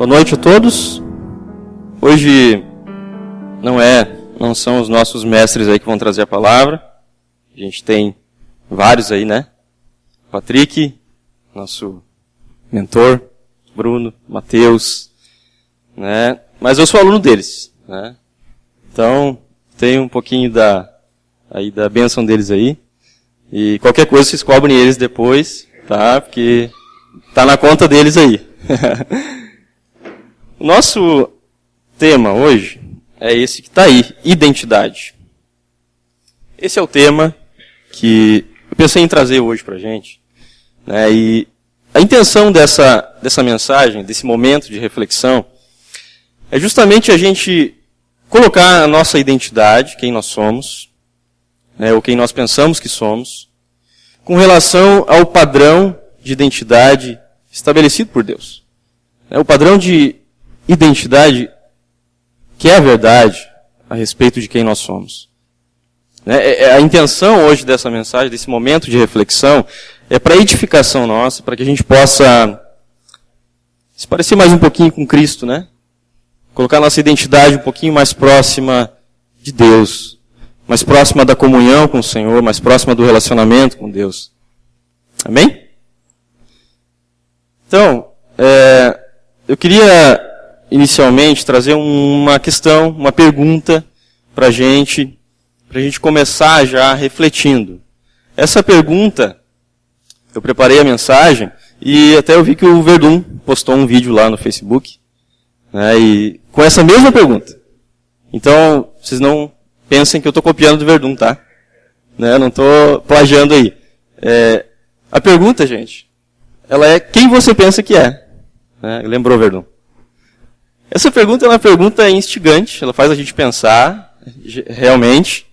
Boa noite a todos. Hoje não são os nossos mestres aí que vão trazer a palavra. A gente tem vários aí, né? Patrick, nosso mentor, Bruno, Mateus, né? Mas eu sou aluno deles, né? Então, tenho um pouquinho da bênção deles aí. E qualquer coisa vocês cobrem eles depois, tá? Porque tá na conta deles aí. O nosso tema hoje é esse que está aí, identidade. Esse é o tema que eu pensei em trazer hoje para a gente, né? E a intenção dessa mensagem, desse momento de reflexão, é justamente a gente colocar a nossa identidade, quem nós somos, né, ou quem nós pensamos que somos, com relação ao padrão de identidade estabelecido por Deus. O padrão de identidade que é a verdade a respeito de quem nós somos. A intenção hoje dessa mensagem, desse momento de reflexão, é para edificação nossa, para que a gente possa se parecer mais um pouquinho com Cristo, né? Colocar a nossa identidade um pouquinho mais próxima de Deus, mais próxima da comunhão com o Senhor, mais próxima do relacionamento com Deus. Amém? Então, eu queria inicialmente trazer uma questão, uma pergunta para a gente começar já refletindo. Essa pergunta, eu preparei a mensagem e até eu vi que o Verdun postou um vídeo lá no Facebook, né, e com essa mesma pergunta. Então, vocês não pensem que eu estou copiando do Verdun, tá? Né, não estou plagiando aí. A pergunta, gente, ela é quem você pensa que é? Né, lembrou, Verdun? Essa pergunta é uma pergunta instigante, ela faz a gente pensar, realmente,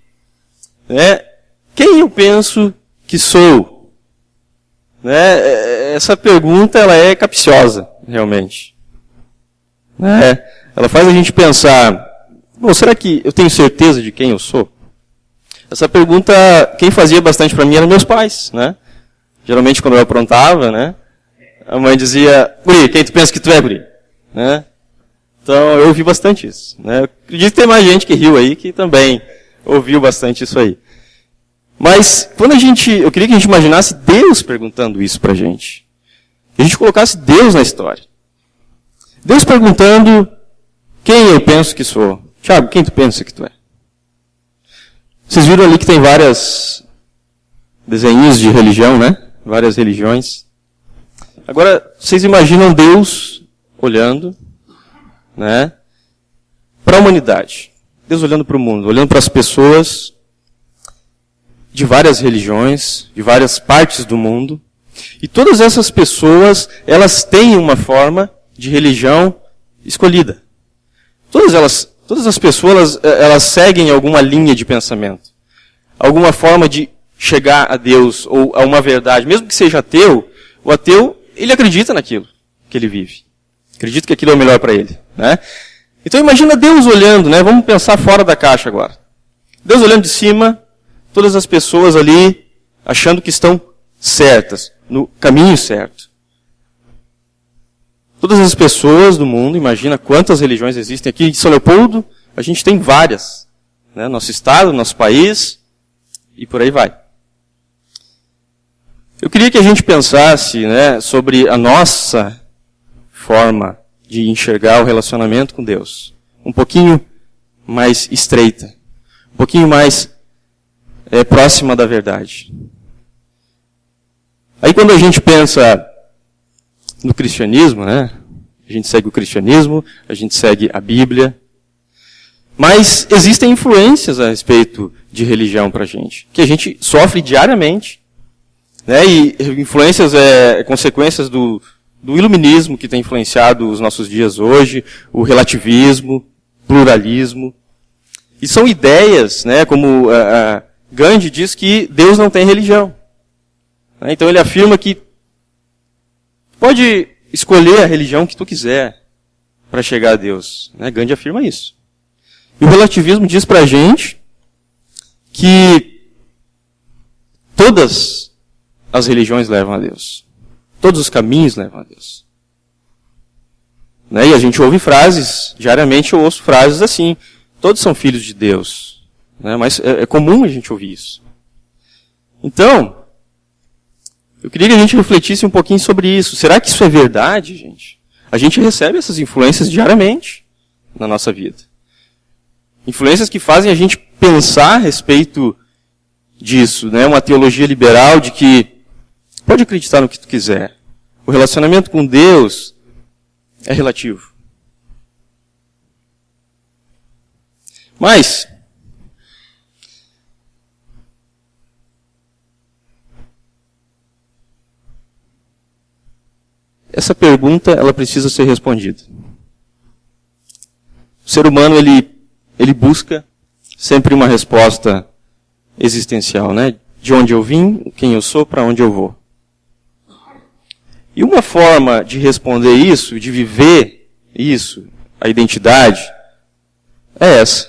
né? Quem eu penso que sou? Né? Essa pergunta ela é capciosa, realmente. Né? Ela faz a gente pensar, bom, será que eu tenho certeza de quem eu sou? Essa pergunta, quem fazia bastante para mim eram meus pais, né? Geralmente quando eu aprontava, né? A mãe dizia, guri, quem tu pensa que tu é, guri? Né? Então, eu ouvi bastante isso. Né? Eu acredito que tem mais gente que riu aí, que também ouviu bastante isso aí. Mas, eu queria que a gente imaginasse Deus perguntando isso pra gente. Que a gente colocasse Deus na história. Deus perguntando, quem eu penso que sou? Tiago, quem tu pensa que tu é? Vocês viram ali que tem vários desenhos de religião, né? Várias religiões. Agora, vocês imaginam Deus olhando, né, para a humanidade. Deus olhando para o mundo, olhando para as pessoas de várias religiões, de várias partes do mundo. E todas essas pessoas, elas têm uma forma de religião escolhida. Todas as pessoas, elas seguem alguma linha de pensamento. Alguma forma de chegar a Deus ou a uma verdade. Mesmo que seja ateu, o ateu, ele acredita naquilo que ele vive. Acredita que aquilo é o melhor para ele. Né? Então imagina Deus olhando, né? Vamos pensar fora da caixa agora. Deus olhando de cima, todas as pessoas ali achando que estão certas, no caminho certo. Todas as pessoas do mundo, imagina quantas religiões existem aqui. Em São Leopoldo, a gente tem várias. Né? Nosso estado, nosso país, e por aí vai. Eu queria que a gente pensasse, né, sobre a nossa forma de enxergar o relacionamento com Deus. Um pouquinho mais estreita. Um pouquinho mais próxima da verdade. Aí quando a gente pensa no cristianismo, né? A gente segue o cristianismo, a gente segue a Bíblia. Mas existem influências a respeito de religião pra gente, que a gente sofre diariamente. Né? E influências, consequências do iluminismo que tem influenciado os nossos dias hoje, o relativismo, pluralismo. E são ideias, né, como Gandhi diz que Deus não tem religião. Então ele afirma que pode escolher a religião que tu quiser para chegar a Deus. Gandhi afirma isso. E o relativismo diz pra gente que todas as religiões levam a Deus. Todos os caminhos levam a Deus. Né? E a gente ouve frases, diariamente eu ouço frases assim, todos são filhos de Deus. Né? Mas é comum a gente ouvir isso. Então, eu queria que a gente refletisse um pouquinho sobre isso. Será que isso é verdade, gente? A gente recebe essas influências diariamente na nossa vida. Influências que fazem a gente pensar a respeito disso, né? Uma teologia liberal de que pode acreditar no que tu quiser. O relacionamento com Deus é relativo. Mas essa pergunta, ela precisa ser respondida. O ser humano, ele busca sempre uma resposta existencial, né? De onde eu vim, quem eu sou, para onde eu vou. E uma forma de responder isso, de viver isso, a identidade, é essa.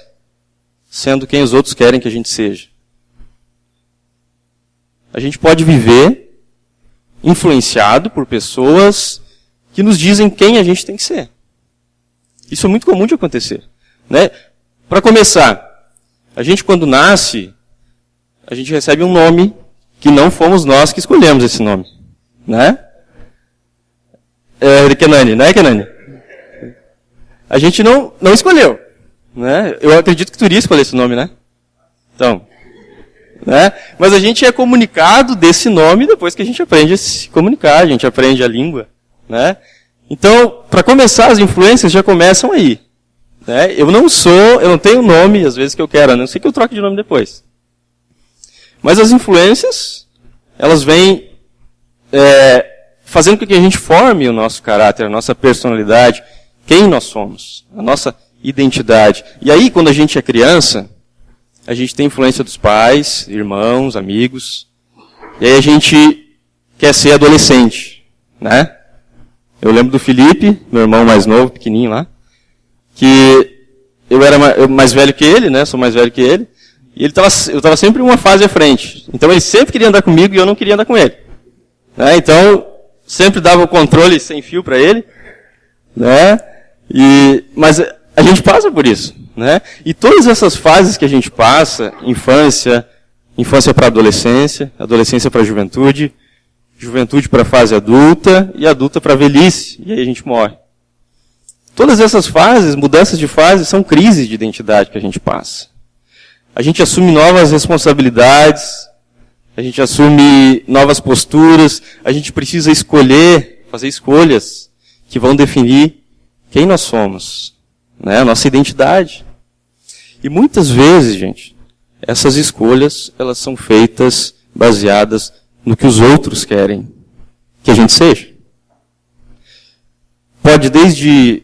Sendo quem os outros querem que a gente seja. A gente pode viver influenciado por pessoas que nos dizem quem a gente tem que ser. Isso é muito comum de acontecer. Né? Para começar, a gente quando nasce, a gente recebe um nome que não fomos nós que escolhemos esse nome. Né? Kenani, não é Kenani? A gente não escolheu. Né? Eu acredito que tu iria escolher esse nome, né? Então, né? Mas a gente é comunicado desse nome depois que a gente aprende a se comunicar, a gente aprende a língua. Né? Então, para começar, as influências já começam aí. Né? Eu não tenho nome, às vezes que eu quero, a não ser que eu troque de nome depois. Mas as influências, elas vêm fazendo com que a gente forme o nosso caráter, a nossa personalidade, quem nós somos, a nossa identidade. E aí, quando a gente é criança, a gente tem influência dos pais, irmãos, amigos, e aí a gente quer ser adolescente, né? Eu lembro do Felipe, meu irmão mais novo, pequenininho lá, que eu era mais velho que ele, né? Sou mais velho que ele, e eu estava sempre uma fase à frente. Então ele sempre queria andar comigo e eu não queria andar com ele. Né? Então, sempre dava o controle sem fio para ele, né? Mas a gente passa por isso, né? E todas essas fases que a gente passa, infância para adolescência, adolescência para juventude, juventude para a fase adulta e adulta para a velhice, e aí a gente morre. Todas essas fases, mudanças de fase, são crises de identidade que a gente passa. A gente assume novas responsabilidades, a gente assume novas posturas, a gente precisa escolher, fazer escolhas que vão definir quem nós somos, né? A nossa identidade. E muitas vezes, gente, essas escolhas, elas são feitas baseadas no que os outros querem que a gente seja. Pode desde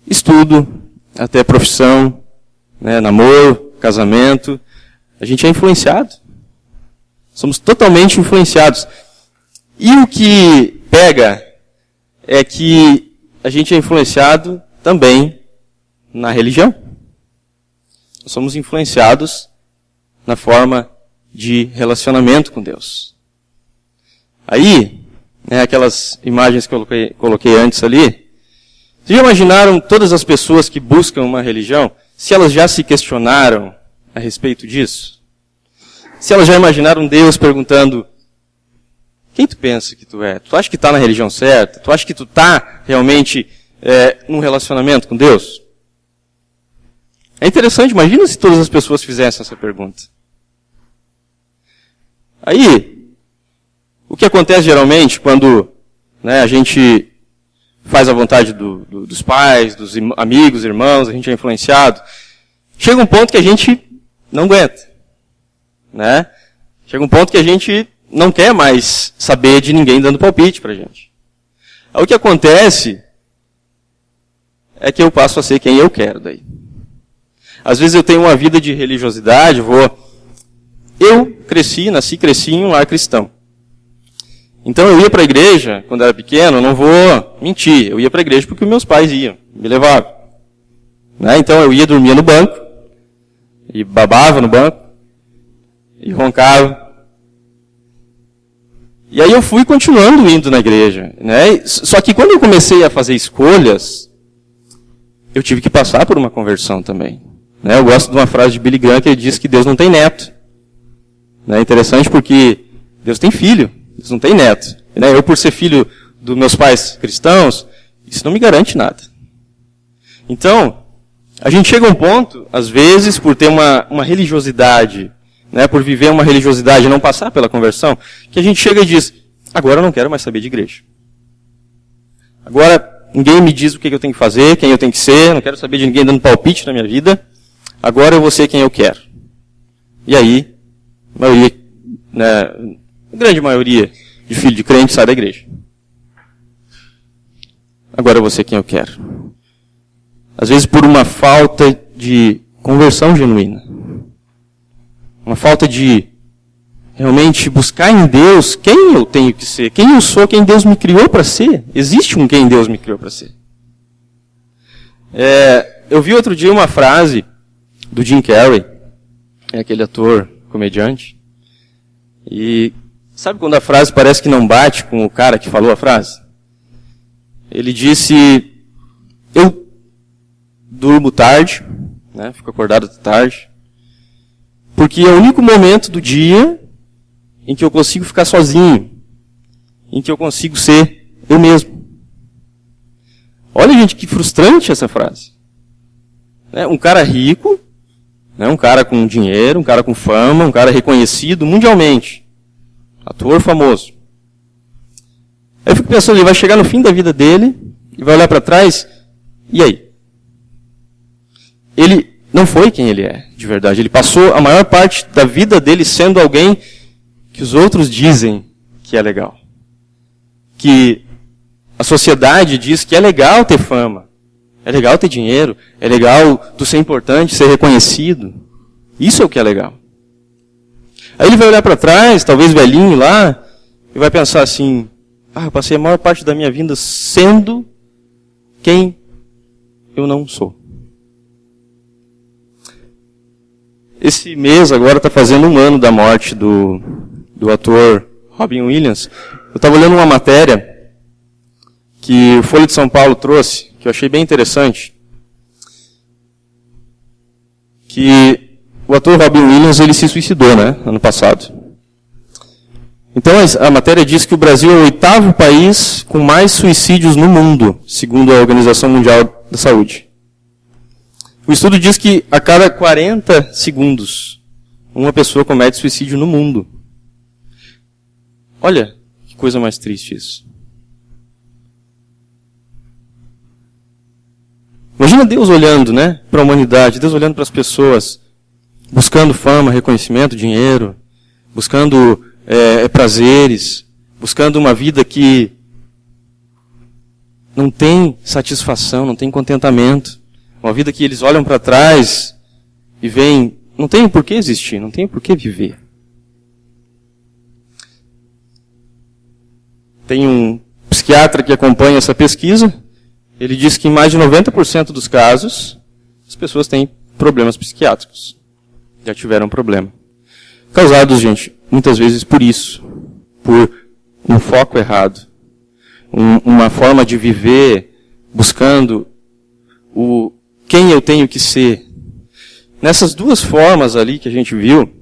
estudo, até profissão, né, namoro, casamento. A gente é influenciado. Somos totalmente influenciados. E o que pega é que a gente é influenciado também na religião. Nós somos influenciados na forma de relacionamento com Deus. Aí, né, aquelas imagens que eu coloquei antes ali, vocês já imaginaram todas as pessoas que buscam uma religião, se elas já se questionaram a respeito disso? Se elas já imaginaram Deus perguntando, quem tu pensa que tu é? Tu acha que está na religião certa? Tu acha que tu está realmente num relacionamento com Deus? É interessante, imagina se todas as pessoas fizessem essa pergunta. Aí, o que acontece geralmente quando, né, a gente faz a vontade dos pais, dos amigos, irmãos, a gente é influenciado, chega um ponto que a gente não aguenta. Né? Chega um ponto que a gente não quer mais saber de ninguém dando palpite pra gente. Aí, o que acontece é que eu passo a ser quem eu quero daí. Às vezes eu tenho uma vida de religiosidade, eu nasci em um lar cristão. Então eu ia para a igreja, quando era pequeno, não vou mentir, eu ia para a igreja porque meus pais iam, me levavam. Né? Então eu ia dormir no banco, e babava no banco, e roncava. E aí eu fui continuando indo na igreja, né? Só que quando eu comecei a fazer escolhas, eu tive que passar por uma conversão também. Né? Eu gosto de uma frase de Billy Graham que ele diz que Deus não tem neto. É interessante porque Deus tem filho, Deus não tem neto. Né? Eu, por ser filho dos meus pais cristãos, isso não me garante nada. Então, a gente chega a um ponto, às vezes, por ter uma religiosidade, né, por viver uma religiosidade e não passar pela conversão, que a gente chega e diz, agora eu não quero mais saber de igreja. Agora, ninguém me diz o que eu tenho que fazer, quem eu tenho que ser, não quero saber de ninguém dando palpite na minha vida, agora eu vou ser quem eu quero. E aí, a maioria, né, a grande maioria de filho de crente sai da igreja. Agora eu vou ser quem eu quero. Às vezes por uma falta de conversão genuína. Uma falta de realmente buscar em Deus quem eu tenho que ser, quem eu sou, quem Deus me criou para ser. Existe um quem Deus me criou para ser. Eu vi outro dia uma frase do Jim Carrey, aquele ator, comediante, e sabe quando a frase parece que não bate com o cara que falou a frase? Ele disse, eu durmo tarde, né, fico acordado tarde, porque é o único momento do dia em que eu consigo ficar sozinho, em que eu consigo ser eu mesmo. Olha, gente, que frustrante essa frase. Um cara rico, né, um cara com dinheiro, um cara com fama, um cara reconhecido mundialmente, ator famoso. Aí eu fico pensando, ele vai chegar no fim da vida dele e vai olhar para trás, e aí? Ele não foi quem ele é, de verdade. Ele passou a maior parte da vida dele sendo alguém que os outros dizem que é legal. Que a sociedade diz que é legal ter fama, é legal ter dinheiro, é legal tu ser importante, ser reconhecido. Isso é o que é legal. Aí ele vai olhar para trás, talvez velhinho lá, e vai pensar assim, eu passei a maior parte da minha vida sendo quem eu não sou. Esse mês agora está fazendo 1 ano da morte do ator Robin Williams. Eu estava olhando uma matéria que o Folha de São Paulo trouxe, que eu achei bem interessante, que o ator Robin Williams ele se suicidou, né, ano passado. Então a matéria diz que o Brasil é o 8º país com mais suicídios no mundo, segundo a Organização Mundial da Saúde. O estudo diz que a cada 40 segundos, uma pessoa comete suicídio no mundo. Olha, que coisa mais triste isso. Imagina Deus olhando, né, para a humanidade, Deus olhando para as pessoas, buscando fama, reconhecimento, dinheiro, buscando prazeres, buscando uma vida que não tem satisfação, não tem contentamento. Uma vida que eles olham para trás e veem, não tem por que existir, não tem por que viver. Tem um psiquiatra que acompanha essa pesquisa, ele diz que em mais de 90% dos casos, as pessoas têm problemas psiquiátricos. Já tiveram problema. Causados, gente, muitas vezes por isso, por um foco errado, uma forma de viver buscando quem eu tenho que ser. Nessas duas formas ali que a gente viu,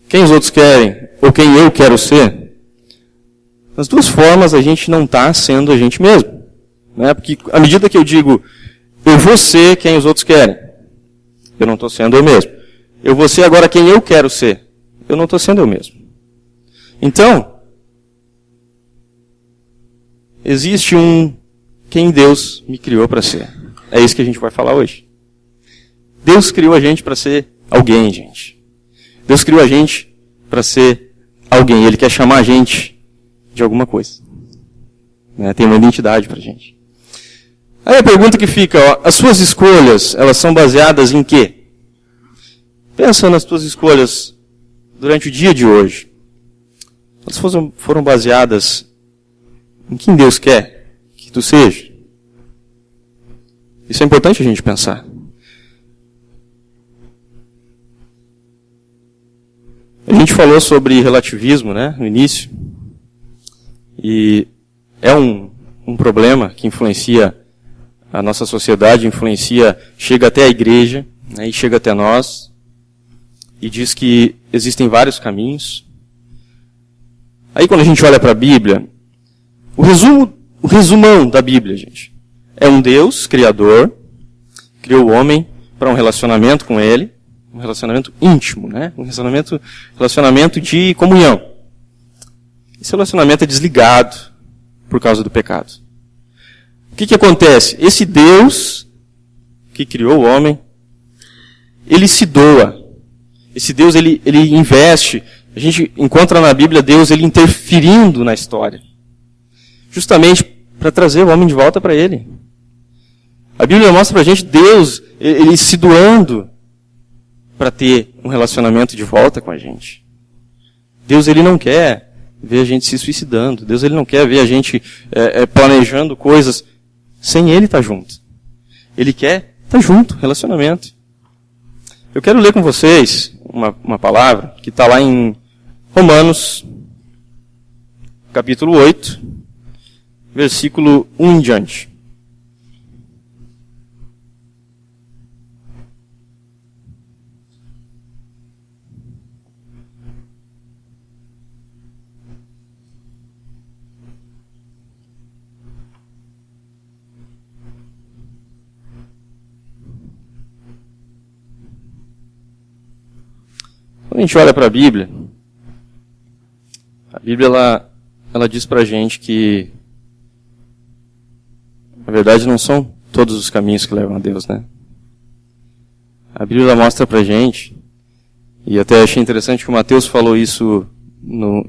quem os outros querem ou quem eu quero ser, nas duas formas a gente não está sendo a gente mesmo. Né? Porque à medida que eu digo, eu vou ser quem os outros querem, eu não estou sendo eu mesmo. Eu vou ser agora quem eu quero ser, eu não estou sendo eu mesmo. Então, existe quem Deus me criou para ser. É isso que a gente vai falar hoje. Deus criou a gente para ser alguém, gente. Deus criou a gente para ser alguém. Ele quer chamar a gente de alguma coisa. Né? Tem uma identidade para a gente. Aí a pergunta que fica, as suas escolhas, elas são baseadas em quê? Pensa nas tuas escolhas durante o dia de hoje. Elas foram baseadas em quem Deus quer que tu seja. Isso é importante a gente pensar. A gente falou sobre relativismo, né, no início, e é um problema que influencia a nossa sociedade, chega até a igreja, né, e chega até nós, e diz que existem vários caminhos. Aí quando a gente olha para a Bíblia, o resumão da Bíblia, gente, é um Deus criador, criou o homem para um relacionamento com ele, um relacionamento íntimo, né? Um relacionamento de comunhão. Esse relacionamento é desligado por causa do pecado. O que acontece? Esse Deus que criou o homem, ele se doa. Esse Deus, ele investe. A gente encontra na Bíblia Deus ele interferindo na história. Justamente para trazer o homem de volta para ele. A Bíblia mostra para a gente Deus, ele se doando para ter um relacionamento de volta com a gente. Deus, ele não quer ver a gente se suicidando. Deus, ele não quer ver a gente planejando coisas sem ele estar junto. Ele quer estar junto, relacionamento. Eu quero ler com vocês uma palavra que está lá em Romanos, capítulo 8, versículo 1 em diante. Quando a gente olha para a Bíblia ela diz para a gente que, na verdade, não são todos os caminhos que levam a Deus, né? A Bíblia mostra para a gente, e até achei interessante que o Mateus falou isso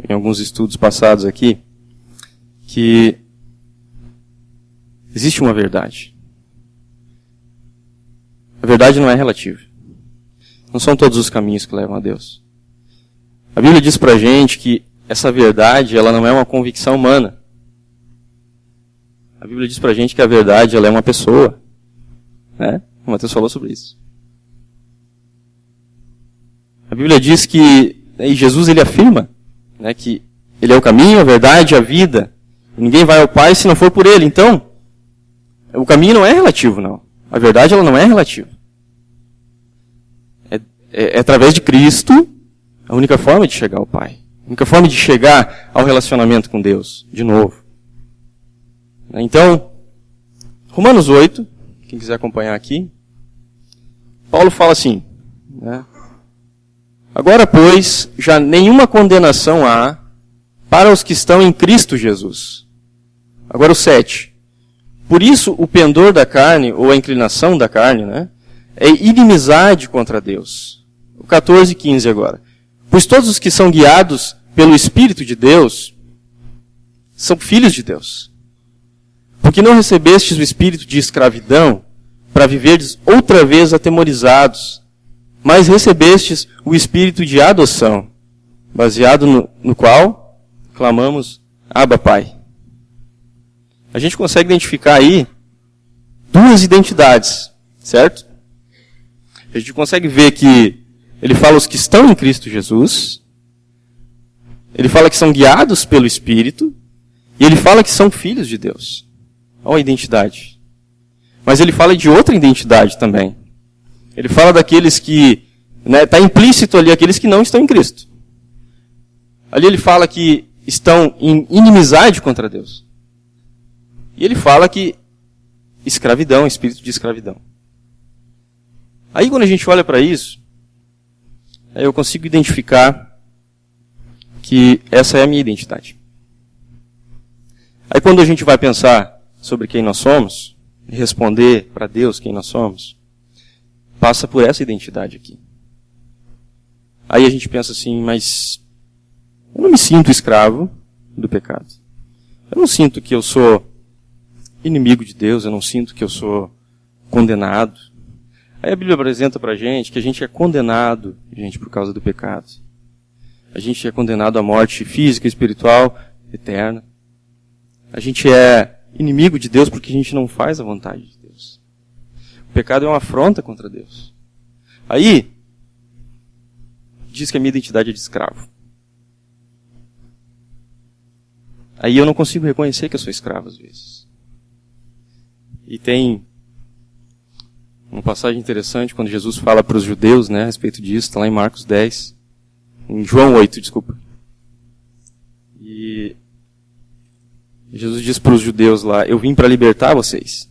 em alguns estudos passados aqui, que existe uma verdade. A verdade não é relativa. Não são todos os caminhos que levam a Deus. A Bíblia diz pra gente que essa verdade, ela não é uma convicção humana. A Bíblia diz pra gente que a verdade, ela é uma pessoa. Né? O Mateus falou sobre isso. A Bíblia diz que, e Jesus ele afirma, né, que ele é o caminho, a verdade, a vida. Ninguém vai ao Pai se não for por ele. Então, o caminho não é relativo, não. A verdade, ela não é relativa. É através de Cristo a única forma de chegar ao Pai. A única forma de chegar ao relacionamento com Deus, de novo. Então, Romanos 8, quem quiser acompanhar aqui, Paulo fala assim, né? Agora, pois, já nenhuma condenação há para os que estão em Cristo Jesus. Agora o 7. Por isso, o pendor da carne, ou a inclinação da carne, né, é inimizade contra Deus. O 14 e 15 agora. Pois todos os que são guiados pelo Espírito de Deus são filhos de Deus. Porque não recebestes o espírito de escravidão para viverdes outra vez atemorizados, mas recebestes o espírito de adoção, baseado no qual clamamos, Abba, Pai. A gente consegue identificar aí duas identidades, certo? A gente consegue ver que ele fala os que estão em Cristo Jesus, ele fala que são guiados pelo Espírito, e ele fala que são filhos de Deus. Olha a identidade. Mas ele fala de outra identidade também. Ele fala daqueles que, está implícito ali, aqueles que não estão em Cristo. Ali ele fala que estão em inimizade contra Deus. E ele fala que escravidão, espírito de escravidão. Aí quando a gente olha para isso, eu consigo identificar que essa é a minha identidade. Aí quando a gente vai pensar sobre quem nós somos, e responder para Deus quem nós somos, passa por essa identidade aqui. Aí a gente pensa assim, mas eu não me sinto escravo do pecado. Eu não sinto que eu sou inimigo de Deus, eu não sinto que eu sou condenado. Aí a Bíblia apresenta pra gente que a gente é condenado, gente, por causa do pecado. A gente é condenado à morte física e espiritual eterna. A gente é inimigo de Deus porque a gente não faz a vontade de Deus. O pecado é uma afronta contra Deus. Aí, diz que a minha identidade é de escravo. Aí eu não consigo reconhecer que eu sou escravo às vezes. E tem uma passagem interessante quando Jesus fala para os judeus, né, a respeito disso, está lá em Marcos 10, em João 8, desculpa. E Jesus diz para os judeus lá, eu vim para libertar vocês.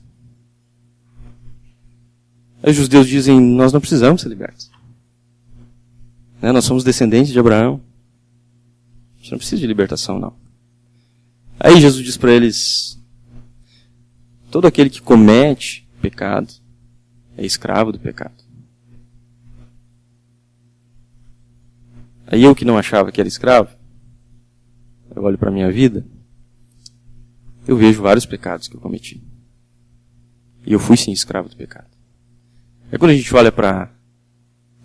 Aí os judeus dizem, nós não precisamos ser libertos. Né, nós somos descendentes de Abraão. A gente não precisa de libertação, não. Aí Jesus diz para eles, todo aquele que comete pecado é escravo do pecado. Aí eu que não achava que era escravo, eu olho para a minha vida, eu vejo vários pecados que eu cometi. E eu fui sim escravo do pecado. Aí quando a gente olha para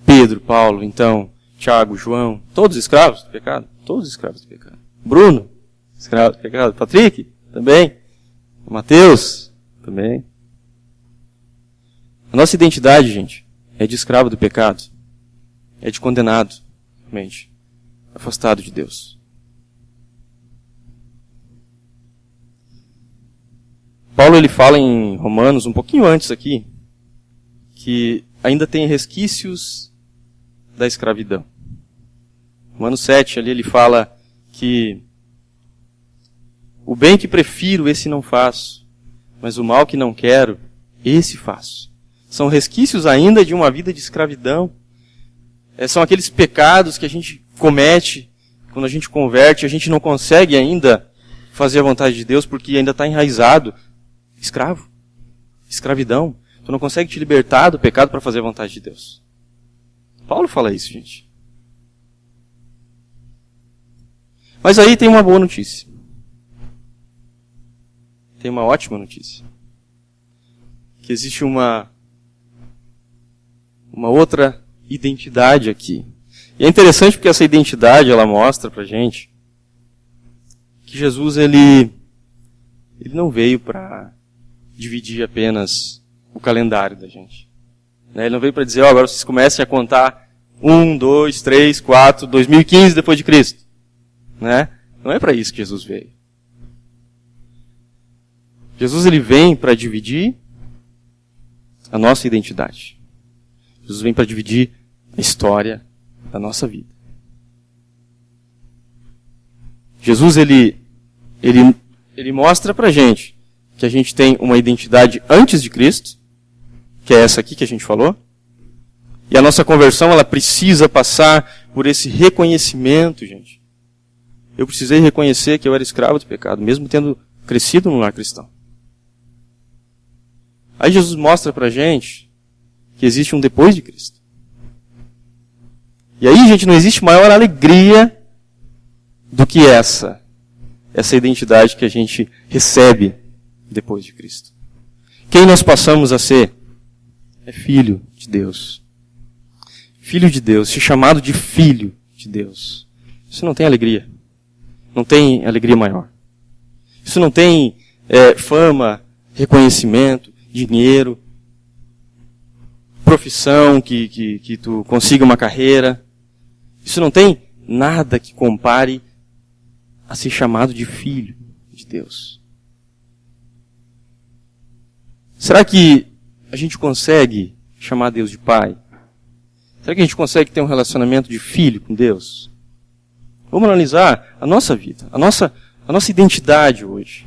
Pedro, Paulo, então, Tiago, João, todos escravos do pecado? Todos escravos do pecado. Bruno, escravo do pecado. Patrick, também. Mateus, também. A nossa identidade, gente, é de escravo do pecado. É de condenado, realmente. Afastado de Deus. Paulo ele fala em Romanos, um pouquinho antes aqui, que ainda tem resquícios da escravidão. Romanos 7, ali ele fala que o bem que prefiro, esse não faço, mas o mal que não quero, esse faço. São resquícios ainda de uma vida de escravidão. São aqueles pecados que a gente comete, quando a gente converte, a gente não consegue ainda fazer a vontade de Deus, porque ainda está enraizado. Escravo. Escravidão. Tu não consegue te libertar do pecado para fazer a vontade de Deus. Paulo fala isso, gente. Mas aí tem uma boa notícia. Tem uma ótima notícia. Que existe uma outra identidade aqui. E é interessante porque essa identidade, ela mostra pra gente que Jesus, ele não veio para dividir apenas o calendário da gente. Ele não veio para dizer, agora vocês comecem a contar 1, 2, 3, 4, 2015 depois de Cristo. Né? Não é para isso que Jesus veio. Jesus ele vem para dividir a nossa identidade. Jesus vem para dividir a história da nossa vida. Jesus ele mostra para a gente que a gente tem uma identidade antes de Cristo, que é essa aqui que a gente falou, e a nossa conversão ela precisa passar por esse reconhecimento, gente. Eu precisei reconhecer que eu era escravo do pecado, mesmo tendo crescido no lar cristão. Aí Jesus mostra pra gente que existe um depois de Cristo. E aí, gente, não existe maior alegria do que essa identidade que a gente recebe depois de Cristo. Quem nós passamos a ser? É filho de Deus. Filho de Deus, ser chamado de filho de Deus. Isso não tem alegria. Não tem alegria maior. Isso não tem fama, reconhecimento, dinheiro, profissão, que tu consiga uma carreira. Isso não tem nada que compare a ser chamado de filho de Deus. Será que a gente consegue chamar Deus de Pai? Será que a gente consegue ter um relacionamento de filho com Deus? Vamos analisar a nossa vida, a nossa identidade hoje.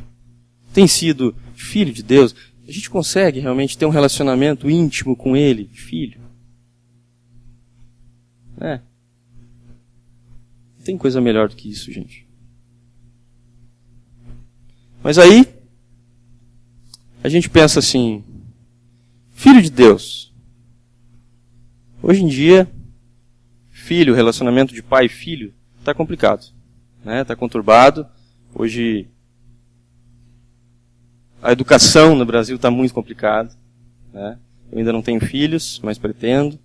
Tem sido filho de Deus? A gente consegue realmente ter um relacionamento íntimo com Ele, filho? Não tem coisa melhor do que isso, gente. Mas aí, a gente pensa assim, filho de Deus. Hoje em dia, filho, relacionamento de pai e filho, está complicado. Está conturbado. Hoje, a educação no Brasil está muito complicada. Eu ainda não tenho filhos, mas pretendo.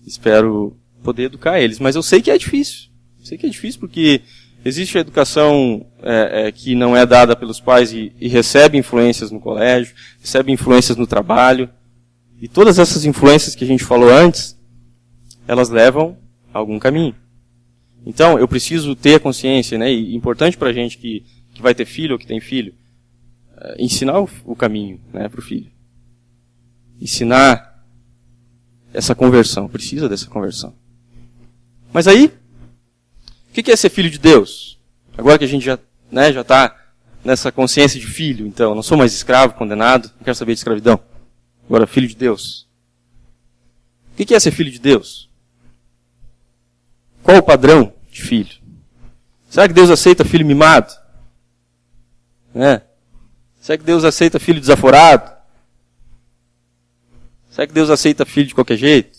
Espero poder educar eles. Mas eu sei que é difícil. Sei que é difícil porque existe a educação que não é dada pelos pais e recebe influências no colégio, recebe influências no trabalho. E todas essas influências que a gente falou antes, elas levam algum caminho. Então, eu preciso ter a consciência, né? E importante para a gente que vai ter filho ou que tem filho, ensinar o caminho, né, para o filho. Ensinar essa conversão. Precisa dessa conversão. Mas aí, o que é ser filho de Deus? Agora que a gente já está nessa consciência de filho, então, não sou mais escravo, condenado, não quero saber de escravidão. Agora, filho de Deus. O que é ser filho de Deus? Qual o padrão de filho? Será que Deus aceita filho mimado? Será que Deus aceita filho desaforado? Será que Deus aceita filho de qualquer jeito?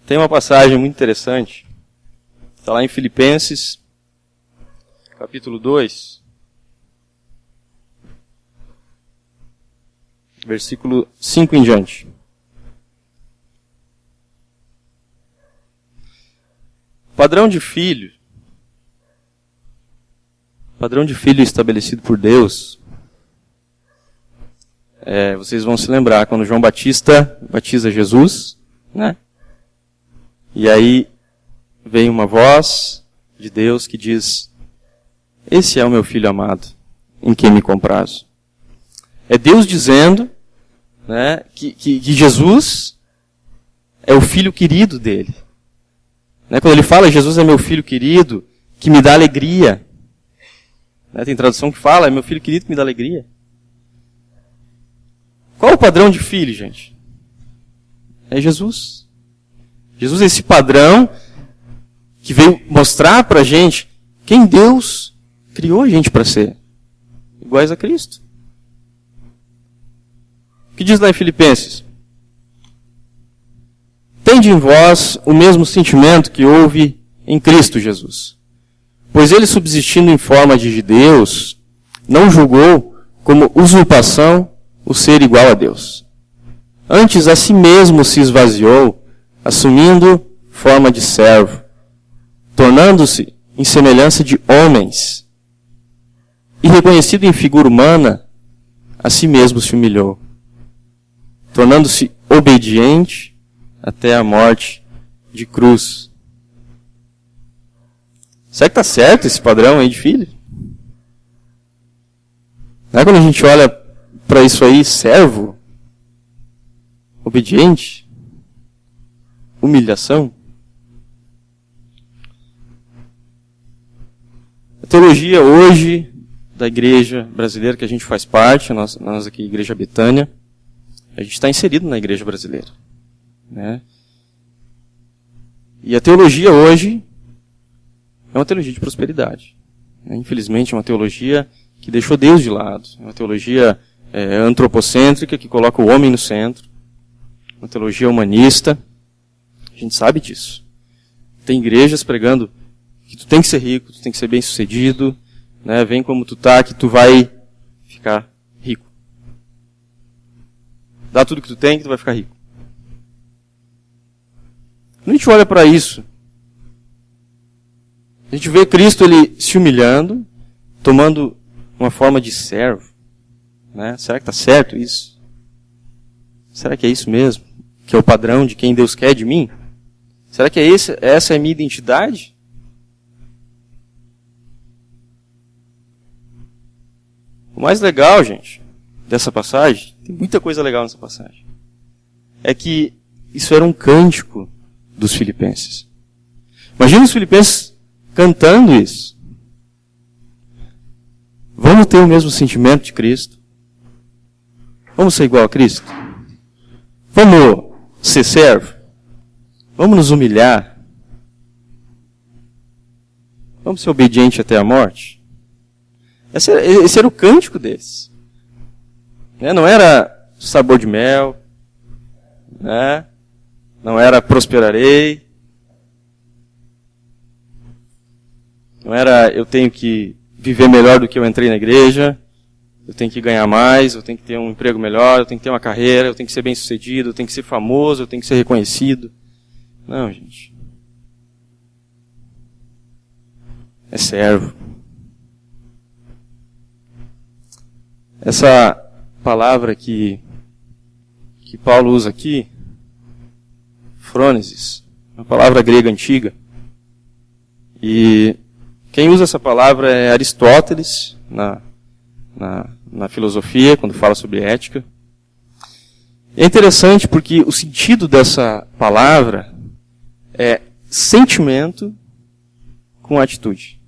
Tem uma passagem muito interessante. Está lá em Filipenses, capítulo 2, versículo 5 em diante. Padrão de filho estabelecido por Deus, vocês vão se lembrar quando João Batista batiza Jesus, né? E aí vem uma voz de Deus que diz: esse é o meu filho amado, em quem me comprazo. É Deus dizendo, né, que Jesus é o filho querido dele. Né, quando ele fala, Jesus é meu filho querido, que me dá alegria. Né, tem tradução que fala, é meu filho querido que me dá alegria. Qual é o padrão de filho, gente? É Jesus. Jesus é esse padrão que veio mostrar pra gente quem Deus criou a gente para ser. Iguais a Cristo. O que diz lá em Filipenses? Tende em vós o mesmo sentimento que houve em Cristo Jesus. Pois ele, subsistindo em forma de Deus, não julgou como usurpação o ser igual a Deus. Antes a si mesmo se esvaziou, assumindo forma de servo, tornando-se em semelhança de homens, e reconhecido em figura humana, a si mesmo se humilhou, tornando-se obediente até a morte de cruz. Será que está certo esse padrão aí de filho? Não é quando a gente olha para isso aí, servo, obediente, humilhação? A teologia hoje da igreja brasileira que a gente faz parte, nós aqui, Igreja Betânia, a gente está inserido na igreja brasileira. Né? E a teologia hoje é uma teologia de prosperidade. Né? Infelizmente é uma teologia que deixou Deus de lado. É uma teologia antropocêntrica que coloca o homem no centro. Uma teologia humanista. A gente sabe disso. Tem igrejas pregando que tu tem que ser rico, tu tem que ser bem sucedido, né? Vem como tu tá, que tu vai ficar rico. Dá tudo que tu tem, que tu vai ficar rico. Quando a gente olha para isso, a gente vê Cristo ele se humilhando, tomando uma forma de servo. Né? Será que está certo isso? Será que é isso mesmo? Que é o padrão de quem Deus quer de mim? Será que essa é a minha identidade? O mais legal, gente, dessa passagem, tem muita coisa legal nessa passagem, é que isso era um cântico dos filipenses. Imagina os filipenses cantando isso. Vamos ter o mesmo sentimento de Cristo? Vamos ser igual a Cristo? Vamos ser servo? Vamos nos humilhar? Vamos ser obedientes até a morte? Esse era o cântico deles. Não era sabor de mel, né? Não era prosperarei, não era eu tenho que viver melhor do que eu entrei na igreja, eu tenho que ganhar mais, eu tenho que ter um emprego melhor, eu tenho que ter uma carreira, eu tenho que ser bem sucedido, eu tenho que ser famoso, eu tenho que ser reconhecido. Não, gente. É servo. Essa palavra que Paulo usa aqui, Frônesis, uma palavra grega antiga. E quem usa essa palavra é Aristóteles, na filosofia, quando fala sobre ética. É interessante porque o sentido dessa palavra é sentimento com atitude.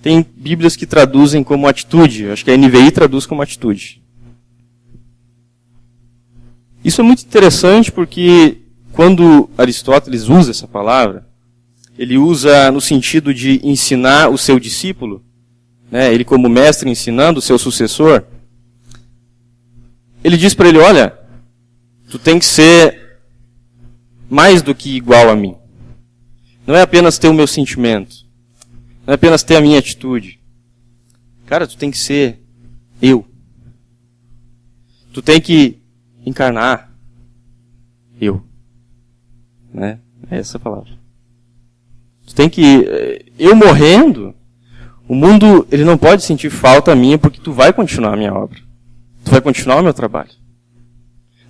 Tem Bíblias que traduzem como atitude, acho que a NVI traduz como atitude. Isso é muito interessante porque quando Aristóteles usa essa palavra, ele usa no sentido de ensinar o seu discípulo, né, ele como mestre ensinando o seu sucessor, ele diz para ele, olha, tu tem que ser mais do que igual a mim. Não é apenas ter o meu sentimento, não é apenas ter a minha atitude. Cara, tu tem que ser eu. Tu tem que encarnar eu. Né? É essa a palavra. Tu tem que... Eu morrendo, o mundo ele não pode sentir falta minha porque tu vai continuar a minha obra. Tu vai continuar o meu trabalho.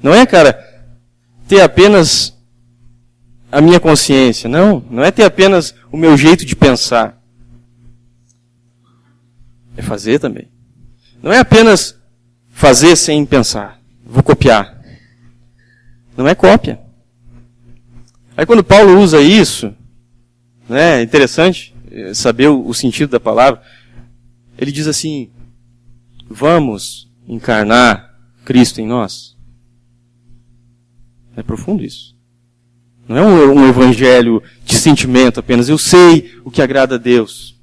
Não é, cara, ter apenas a minha consciência. Não é ter apenas o meu jeito de pensar. É fazer também. Não é apenas fazer sem pensar. Vou copiar. Não é cópia. Aí quando Paulo usa isso, né, é interessante saber o sentido da palavra. Ele diz assim, vamos encarnar Cristo em nós. É profundo isso. Não é um evangelho de sentimento apenas. Eu sei o que agrada a Deus,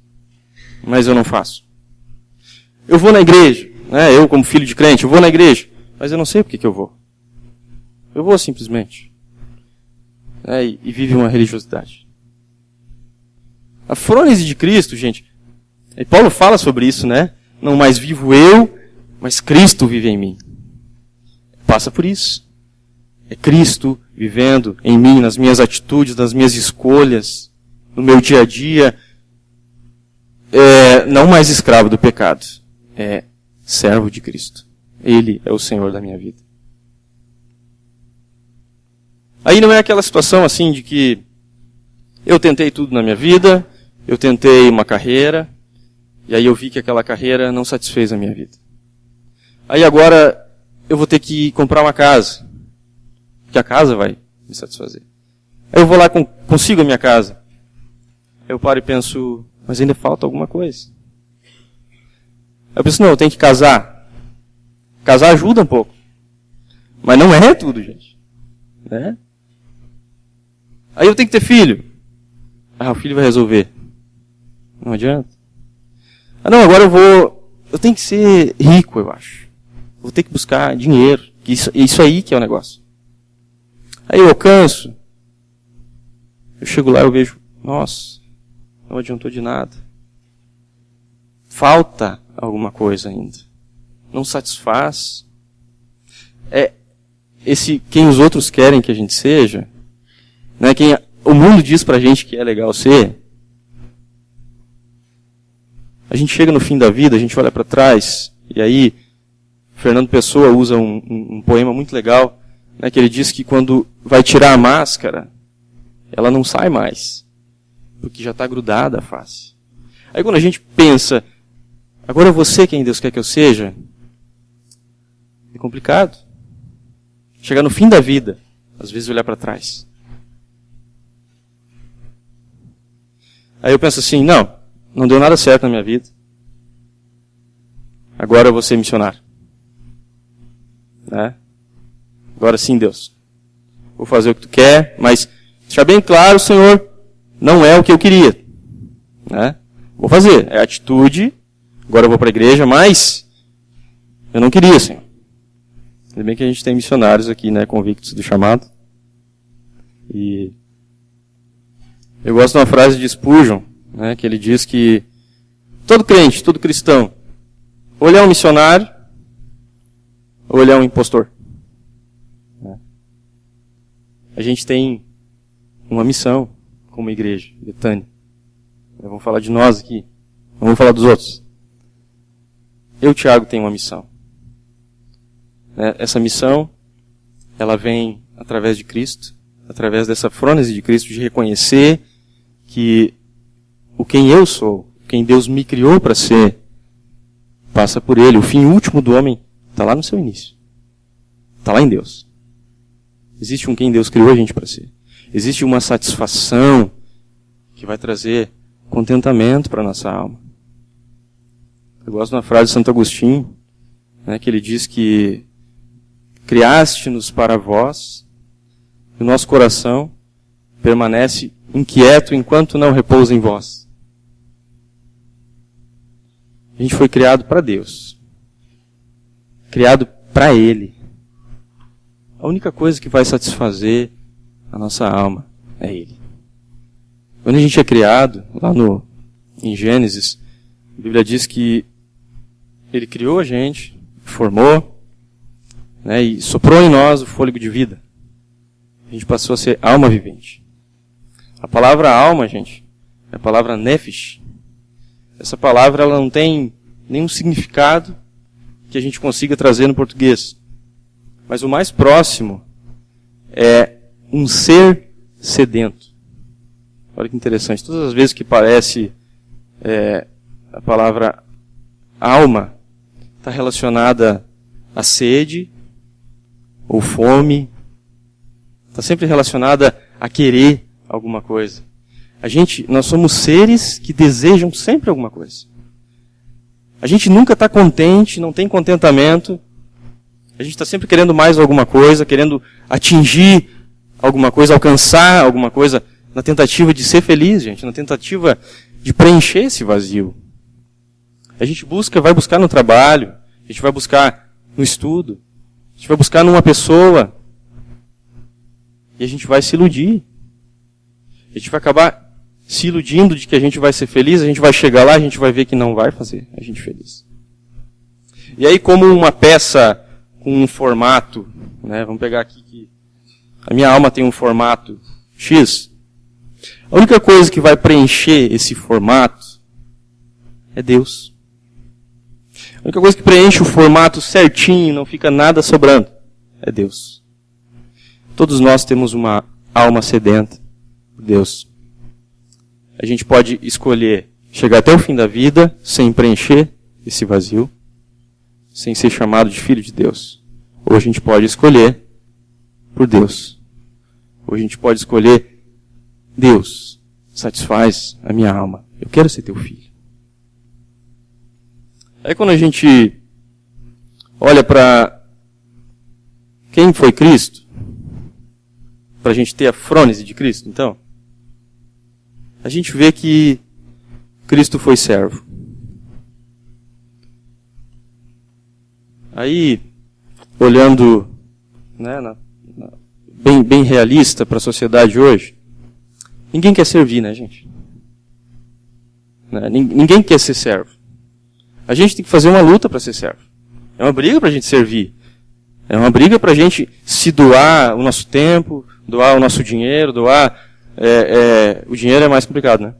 mas eu não faço. Eu vou na igreja, né, eu como filho de crente, eu vou na igreja, mas eu não sei por que eu vou. Eu vou simplesmente. E vive uma religiosidade. A frônese de Cristo, gente, e Paulo fala sobre isso, né? Não mais vivo eu, mas Cristo vive em mim. Passa por isso. É Cristo vivendo em mim, nas minhas atitudes, nas minhas escolhas, no meu dia a dia. Não mais escravo do pecado. É servo de Cristo. Ele é o Senhor da minha vida. Aí não é aquela situação assim de que eu tentei tudo na minha vida, eu tentei uma carreira, e aí eu vi que aquela carreira não satisfez a minha vida. Aí agora eu vou ter que comprar uma casa, porque a casa vai me satisfazer. Aí eu vou lá, consigo a minha casa. Aí eu paro e penso, mas ainda falta alguma coisa. Aí eu penso, não, eu tenho que casar. Casar ajuda um pouco. Mas não é tudo, gente. Né? Aí eu tenho que ter filho. O filho vai resolver. Não adianta. Não, agora eu tenho que ser rico, eu acho. Vou ter que buscar dinheiro. Isso aí que é o negócio. Aí eu alcanço. Eu chego lá e eu vejo, nossa, não adiantou de nada. Falta alguma coisa ainda. Não satisfaz. Quem os outros querem que a gente seja, né, quem o mundo diz pra gente que é legal ser, a gente chega no fim da vida, a gente olha para trás, e aí Fernando Pessoa usa um poema muito legal, né, que ele diz que quando vai tirar a máscara, ela não sai mais, porque já está grudada a face. Aí quando a gente pensa, agora você quem Deus quer que eu seja, é complicado. Chegar no fim da vida, às vezes olhar para trás. Aí eu penso assim, não deu nada certo na minha vida. Agora eu vou ser missionário. Né? Agora sim, Deus. Vou fazer o que tu quer, mas deixar bem claro, Senhor, não é o que eu queria. Né? Vou fazer, é atitude. Agora eu vou para a igreja, mas eu não queria, Senhor. Ainda bem que a gente tem missionários aqui, né, convictos do chamado. E eu gosto de uma frase de Spurgeon, né, que ele diz que todo crente, todo cristão, ou ele é um missionário, ou ele é um impostor. A gente tem uma missão como igreja, Betânia. Vamos falar de nós aqui, não vamos falar dos outros. Eu, Thiago, tenho uma missão. Essa missão, ela vem através de Cristo, através dessa frônese de Cristo, de reconhecer que o quem eu sou, quem Deus me criou para ser, passa por Ele. O fim último do homem está lá no seu início. Está lá em Deus. Existe um quem Deus criou a gente para ser. Existe uma satisfação que vai trazer contentamento para a nossa alma. Eu gosto de uma frase de Santo Agostinho, né, que ele diz que criaste-nos para vós, e o nosso coração permanece inquieto enquanto não repousa em vós. A gente foi criado para Deus. Criado para Ele. A única coisa que vai satisfazer a nossa alma é Ele. Quando a gente é criado, lá em Gênesis, a Bíblia diz que Ele criou a gente, formou, né, e soprou em nós o fôlego de vida. A gente passou a ser alma vivente. A palavra alma, gente, é a palavra nephesh. Essa palavra ela não tem nenhum significado que a gente consiga trazer no português. Mas o mais próximo é um ser sedento. Olha que interessante. Todas as vezes que aparece a palavra alma, está relacionada a sede ou fome. Está sempre relacionada a querer alguma coisa. Nós somos seres que desejam sempre alguma coisa. A gente nunca está contente, não tem contentamento. A gente está sempre querendo mais alguma coisa, querendo atingir alguma coisa, alcançar alguma coisa, na tentativa de ser feliz, gente, na tentativa de preencher esse vazio. A gente vai buscar no trabalho, a gente vai buscar no estudo, a gente vai buscar numa pessoa, e a gente vai se iludir. A gente vai acabar se iludindo de que a gente vai ser feliz, a gente vai chegar lá, a gente vai ver que não vai fazer a gente feliz. E aí, como uma peça com um formato, né, vamos pegar aqui que a minha alma tem um formato X, a única coisa que vai preencher esse formato é Deus. A única coisa que preenche o formato certinho, não fica nada sobrando, é Deus. Todos nós temos uma alma sedenta por Deus. A gente pode escolher chegar até o fim da vida sem preencher esse vazio, sem ser chamado de filho de Deus. Ou a gente pode escolher por Deus. Ou a gente pode escolher Deus, satisfaz a minha alma. Eu quero ser teu filho. Aí quando a gente olha para quem foi Cristo, para a gente ter a frônese de Cristo, então, a gente vê que Cristo foi servo. Aí, olhando, né, bem realista para a sociedade hoje, ninguém quer servir, né, gente? Ninguém quer ser servo. A gente tem que fazer uma luta para ser servo. É uma briga para a gente servir. É uma briga para a gente se doar o nosso tempo, doar o nosso dinheiro, doar... o dinheiro é mais complicado, né?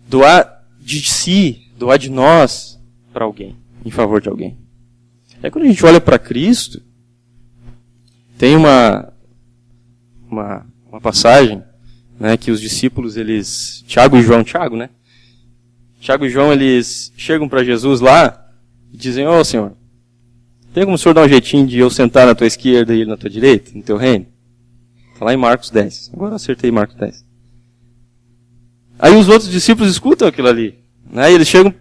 Doar de si, doar de nós para alguém, em favor de alguém. É quando a gente olha para Cristo, tem uma passagem, né, que os discípulos, Tiago e João, né? Tiago e João, eles chegam para Jesus lá e dizem, ô Senhor, tem como o Senhor dar um jeitinho de eu sentar na tua esquerda e ele na tua direita, no teu reino? Está lá em Marcos 10. Agora eu acertei Marcos 10. Aí os outros discípulos escutam aquilo ali, né? E eles chegam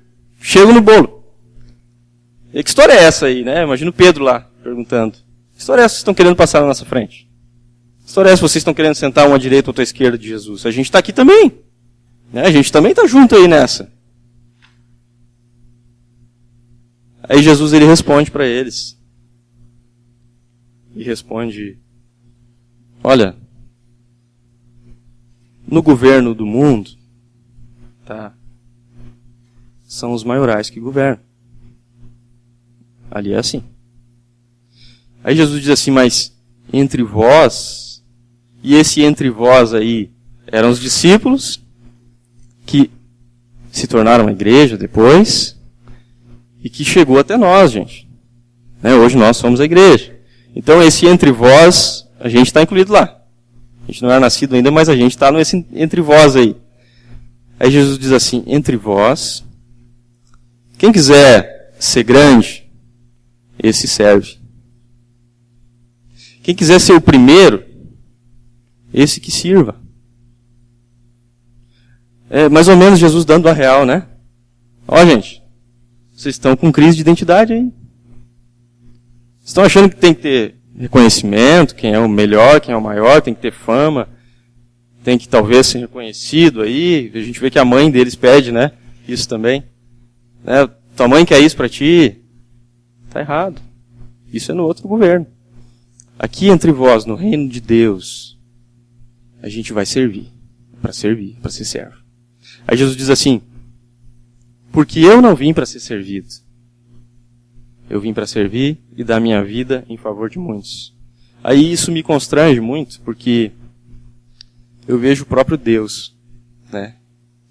no bolo. E que história é essa aí, né? Imagina o Pedro lá, perguntando. Que história é essa que vocês estão querendo passar na nossa frente? Que história é essa que vocês estão querendo sentar uma à direita ou outra à esquerda de Jesus? A gente está aqui também. Né? A gente também está junto aí nessa. Aí Jesus, ele responde para eles. E responde... Olha, no governo do mundo, tá, são os maiorais que governam. Ali é assim. Aí Jesus diz assim, mas entre vós, e esse entre vós aí eram os discípulos que se tornaram a igreja depois e que chegou até nós, gente. Né? Hoje nós somos a igreja. Então esse entre vós A gente está incluído lá. A gente não era nascido ainda, mas a gente está entre vós aí. Aí Jesus diz assim, entre vós, quem quiser ser grande, esse serve. Quem quiser ser o primeiro, esse que sirva. É mais ou menos Jesus dando a real, né? Ó, gente, vocês estão com crise de identidade aí. Vocês estão achando que tem que ter reconhecimento, quem é o melhor, quem é o maior, tem que ter fama, tem que talvez ser reconhecido aí. A gente vê que a mãe deles pede, né? Isso também. Né? Tua mãe quer isso para ti. Tá errado. Isso é no outro governo. Aqui entre vós, no reino de Deus, a gente vai servir, para ser servo. Aí Jesus diz assim, porque eu não vim para ser servido. Eu vim para servir e dar minha vida em favor de muitos. Aí isso me constrange muito, porque eu vejo o próprio Deus, né,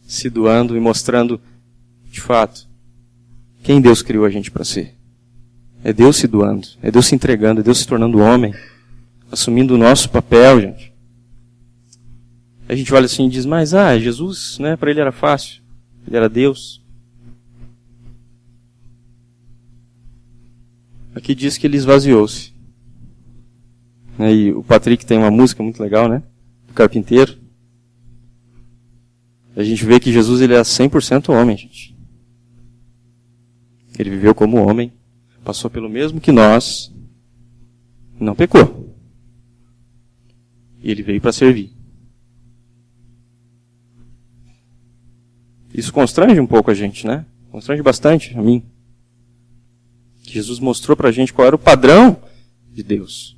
se doando e mostrando, de fato, quem Deus criou a gente para ser. É Deus se doando, é Deus se entregando, é Deus se tornando homem, assumindo o nosso papel, gente. A gente olha assim e diz, mas Jesus, né, para ele era fácil, ele era Deus. Aqui diz que ele esvaziou-se. E o Patrick tem uma música muito legal, né? Do carpinteiro. A gente vê que Jesus ele é 100% homem, gente. Ele viveu como homem, passou pelo mesmo que nós, não pecou. E ele veio para servir. Isso constrange um pouco a gente, né? Constrange bastante a mim. Jesus mostrou para a gente qual era o padrão de Deus.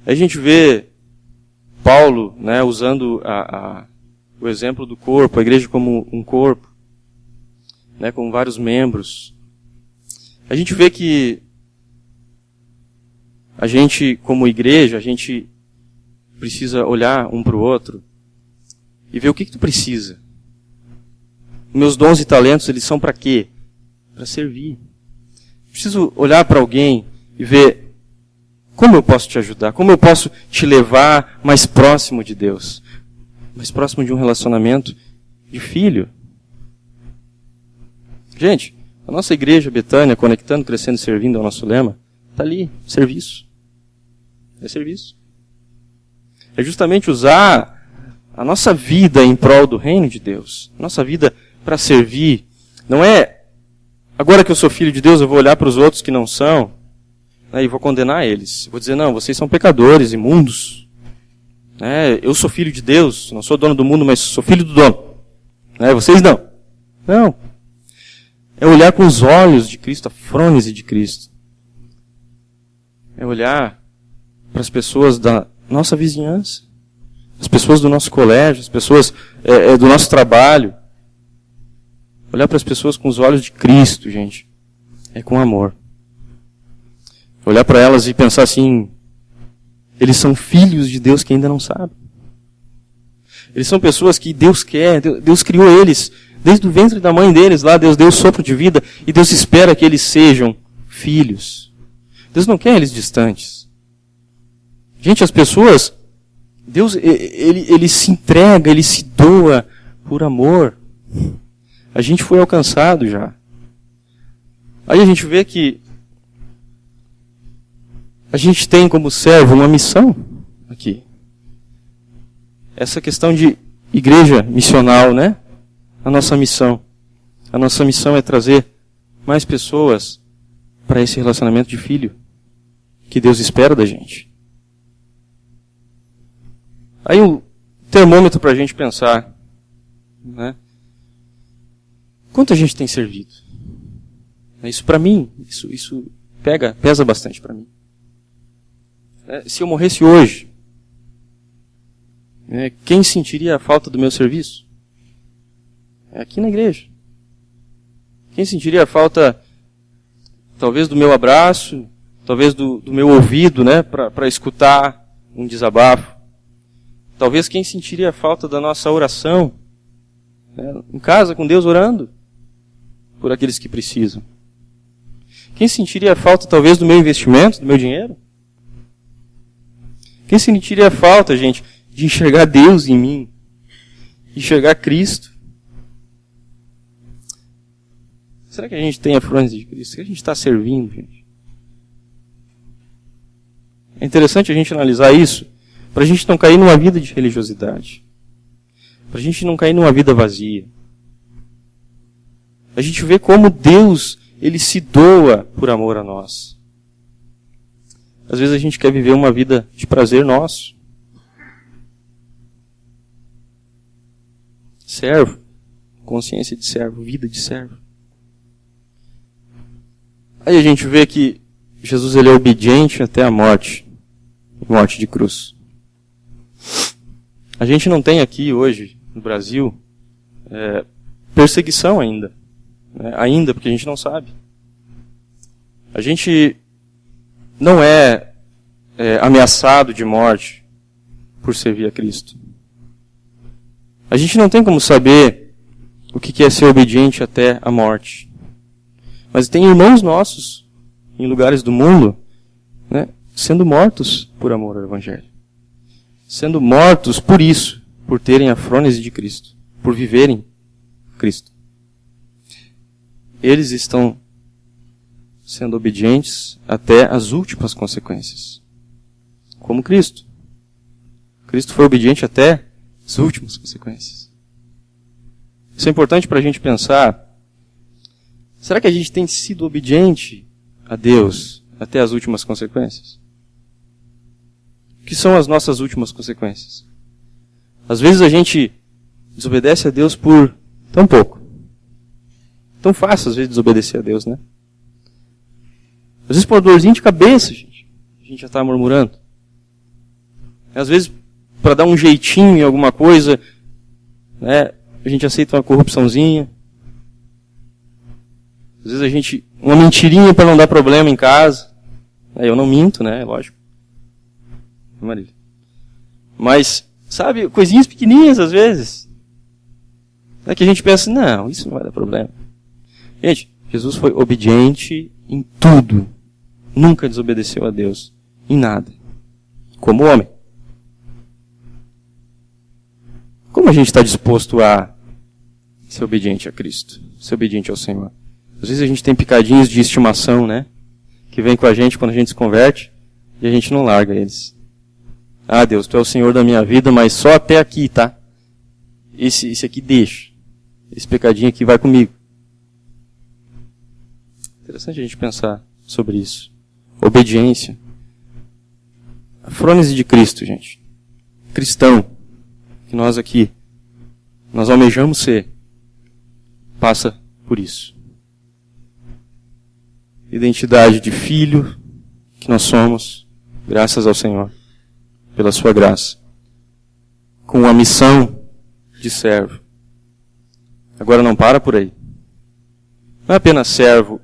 Aí a gente vê Paulo, né, usando o exemplo do corpo, a igreja como um corpo, né, com vários membros. A gente vê que a gente, como igreja, a gente precisa olhar um para o outro e ver o que tu precisa. Meus dons e talentos, eles são para quê? Para servir. Preciso olhar para alguém e ver como eu posso te ajudar, como eu posso te levar mais próximo de Deus, mais próximo de um relacionamento de filho. Gente, a nossa igreja Betânia, conectando, crescendo e servindo, é o nosso lema, está ali, serviço. É serviço. É justamente usar a nossa vida em prol do reino de Deus, a nossa vida para servir. Não é agora que eu sou filho de Deus, eu vou olhar para os outros que não são, né, e vou condenar eles. Vou dizer, não, vocês são pecadores, imundos. Eu sou filho de Deus, não sou dono do mundo, mas sou filho do dono. Vocês não. Não. É olhar com os olhos de Cristo, a frônese de Cristo. É olhar para as pessoas da nossa vizinhança, as pessoas do nosso colégio, as pessoas do nosso trabalho. Olhar para as pessoas com os olhos de Cristo, gente, é com amor. Olhar para elas e pensar assim, eles são filhos de Deus que ainda não sabem. Eles são pessoas que Deus quer, Deus criou eles, desde o ventre da mãe deles lá, Deus deu o sopro de vida, e Deus espera que eles sejam filhos. Deus não quer eles distantes. Gente, as pessoas, Deus, ele se entrega, ele se doa por amor. A gente foi alcançado já. Aí a gente vê que a gente tem como servo uma missão aqui. Essa questão de igreja missional, né? A nossa missão. A nossa missão é trazer mais pessoas para esse relacionamento de filho que Deus espera da gente. Aí um termômetro para a gente pensar, né? Quanto a gente tem servido? Isso para mim, isso pesa bastante para mim. Se eu morresse hoje, quem sentiria a falta do meu serviço? Aqui na igreja. Quem sentiria a falta, talvez, do meu abraço, talvez do meu ouvido, né, para escutar um desabafo? Talvez quem sentiria a falta da nossa oração, né, em casa com Deus orando por aqueles que precisam? Quem sentiria a falta, talvez, do meu investimento, do meu dinheiro? Quem sentiria falta, gente, de enxergar Deus em mim? Enxergar Cristo? Será que a gente tem a fronte de Cristo? O que a gente está servindo, gente? É interessante a gente analisar isso, para a gente não cair numa vida de religiosidade. Para a gente não cair numa vida vazia. A gente vê como Deus, Ele se doa por amor a nós. Às vezes a gente quer viver uma vida de prazer nosso. Servo, consciência de servo, vida de servo. Aí a gente vê que Jesus ele é obediente até a morte de cruz. A gente não tem aqui hoje, no Brasil, perseguição ainda. Ainda, porque a gente não sabe. A gente não é ameaçado de morte por servir a Cristo. A gente não tem como saber o que é ser obediente até a morte. Mas tem irmãos nossos, em lugares do mundo, sendo mortos por amor ao Evangelho. Sendo mortos por isso, por terem a frônese de Cristo, por viverem Cristo. Eles estão sendo obedientes até as últimas consequências. Como Cristo. Cristo foi obediente até as últimas consequências. Isso é importante para a gente pensar. Será que a gente tem sido obediente a Deus até as últimas consequências? O que são as nossas últimas consequências? Às vezes a gente desobedece a Deus por tão pouco. Tão fácil às vezes desobedecer a Deus, né? Às vezes por uma dorzinha de cabeça, gente. A gente já está murmurando. Às vezes, para dar um jeitinho em alguma coisa, a gente aceita uma corrupçãozinha. Às vezes uma mentirinha para não dar problema em casa. Eu não minto, lógico. Marília. Mas, sabe, coisinhas pequenininhas às vezes. Que a gente pensa, não, isso não vai dar problema. Gente, Jesus foi obediente em tudo. Nunca desobedeceu a Deus. Em nada. Como homem. Como a gente está disposto a ser obediente a Cristo? Ser obediente ao Senhor? Às vezes a gente tem picadinhos de estimação, que vem com a gente quando a gente se converte e a gente não larga eles. Ah, Deus, Tu é o Senhor da minha vida, mas só até aqui, tá? Esse aqui deixa. Esse pecadinho aqui vai comigo. Interessante a gente pensar sobre isso. Obediência. A frônese de Cristo, gente. Cristão. Que nós aqui, nós almejamos ser. Passa por isso. Identidade de filho que nós somos, graças ao Senhor, pela sua graça. Com a missão de servo. Agora não para por aí. Não é apenas servo,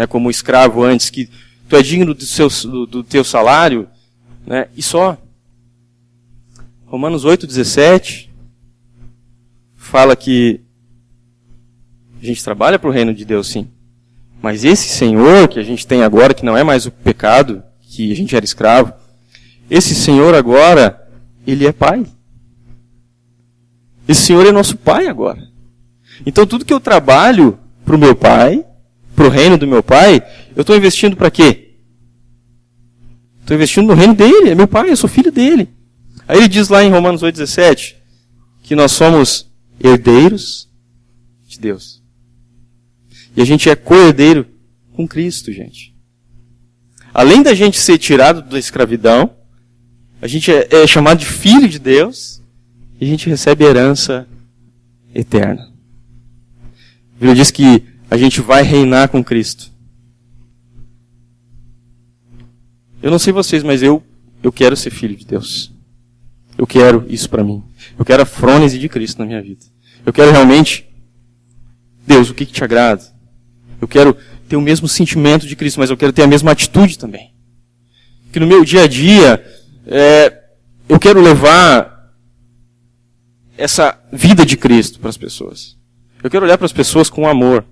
como escravo antes, que tu é digno do teu salário, e só. Romanos 8,17 fala que a gente trabalha para o reino de Deus, sim. Mas esse Senhor que a gente tem agora, que não é mais o pecado, que a gente era escravo, esse Senhor agora, Ele é Pai. Esse Senhor é nosso Pai agora. Então tudo que eu trabalho para o meu Pai, para o reino do meu Pai, eu estou investindo para quê? Estou investindo no reino dele, é meu Pai, eu sou filho dele. Aí ele diz lá em Romanos 8,17 que nós somos herdeiros de Deus. E a gente é co-herdeiro com Cristo, gente. Além da gente ser tirado da escravidão, a gente é chamado de filho de Deus e a gente recebe herança eterna. A Bíblia diz que a gente vai reinar com Cristo. Eu não sei vocês, mas eu quero ser filho de Deus. Eu quero isso para mim. Eu quero a frônese de Cristo na minha vida. Eu quero realmente, Deus, o que te agrada? Eu quero ter o mesmo sentimento de Cristo, mas eu quero ter a mesma atitude também. Que no meu dia a dia, eu quero levar essa vida de Cristo para as pessoas. Eu quero olhar para as pessoas com amor.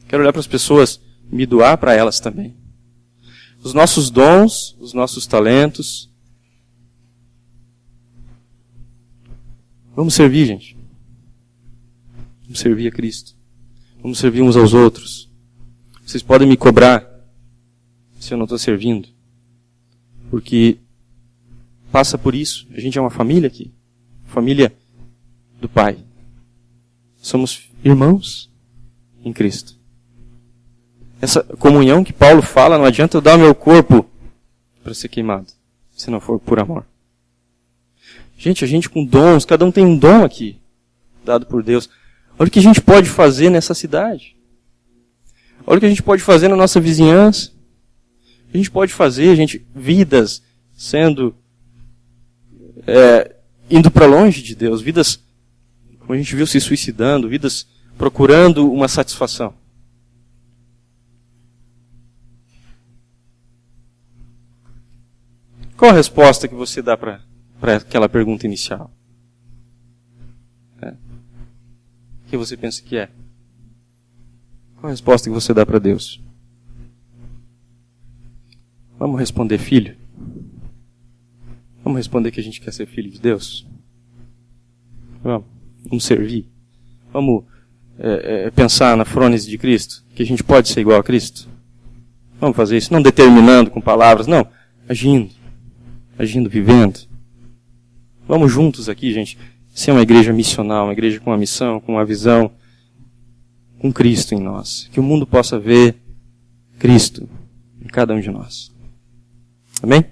Quero olhar para as pessoas, me doar para elas também. Os nossos dons, os nossos talentos, Vamos servir, gente. Vamos servir a Cristo. Vamos servir uns aos outros. Vocês podem me cobrar se eu não estou servindo. Porque passa por isso. A gente é uma família aqui. Família do Pai. Somos irmãos em Cristo. Essa comunhão que Paulo fala, não adianta eu dar o meu corpo para ser queimado, se não for por amor. Gente, a gente com dons, cada um tem um dom aqui, dado por Deus. Olha o que a gente pode fazer nessa cidade. Olha o que a gente pode fazer na nossa vizinhança. A gente pode fazer, gente, vidas sendo, indo para longe de Deus, vidas, como a gente viu, se suicidando, vidas procurando uma satisfação. Qual a resposta que você dá para aquela pergunta inicial? O que você pensa que é? Qual a resposta que você dá para Deus? Vamos responder filho? Vamos responder que a gente quer ser filho de Deus? Vamos servir? Vamos pensar na frônese de Cristo? Que a gente pode ser igual a Cristo? Vamos fazer isso, não determinando com palavras, não, agindo, vivendo. Vamos juntos aqui, gente, ser uma igreja missional, uma igreja com uma missão, com uma visão, com Cristo em nós. Que o mundo possa ver Cristo em cada um de nós. Amém?